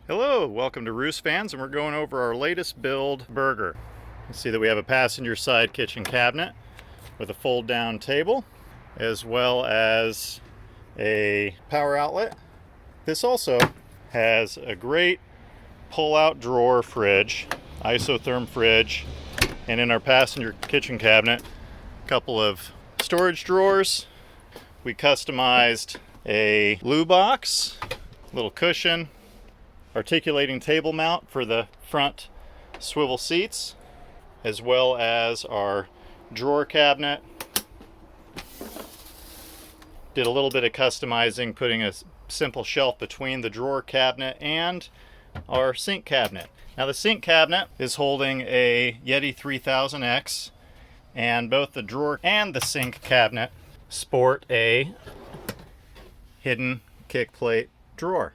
Hello, welcome to Roost Vans, and we're going over our latest build, Berger. You see that we have a passenger side kitchen cabinet with a fold down table, as well as a power outlet. This also has a great pull-out drawer fridge, isotherm fridge, and in our passenger kitchen cabinet, a couple of storage drawers. We customized a Loo Box, little cushion, articulating table mount for the front swivel seats, as well as our drawer cabinet. Did a little bit of customizing, putting a simple shelf between the drawer cabinet and our sink cabinet. Now the sink cabinet is holding a Yeti 3000X, and both the drawer and the sink cabinet sport a hidden kick plate drawer.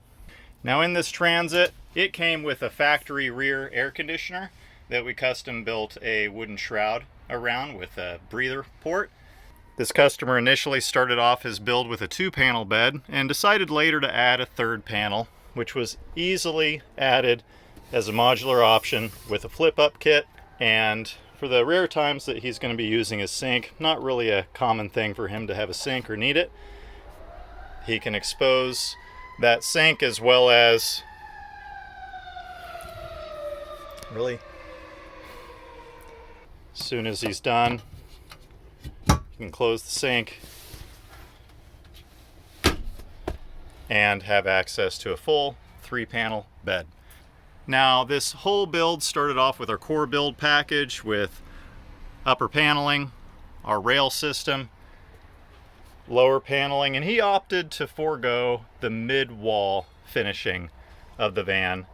Now in this Transit, it came with a factory rear air conditioner that we custom built a wooden shroud around with a breather port. This customer initially started off his build with a 2-panel bed and decided later to add a 3rd panel, which was easily added as a modular option with a flip-up kit. And for the rare times that he's going to be using his sink, not really a common thing for him to have a sink or need it, he can expose that sink as well as as soon as he's done, you can close the sink and have access to a full 3-panel bed. Now this whole build started off with our core build package with upper paneling, our rail system, lower paneling, and he opted to forego the mid-wall finishing of the van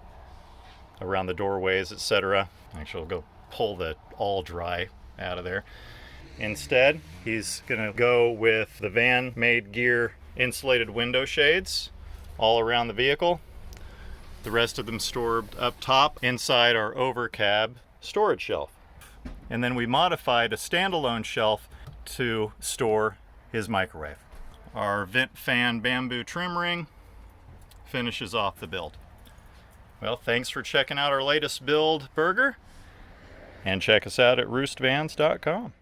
around the doorways, etc. Actually, we'll go pull the all dry out of there. Instead, he's gonna go with the van made gear insulated window shades all around the vehicle. The rest of them stored up top inside our over cab storage shelf. And then we modified a standalone shelf to store his microwave. Our vent fan bamboo trim ring finishes off the build. Well, thanks for checking out our latest build, Berger, and check us out at roostvans.com.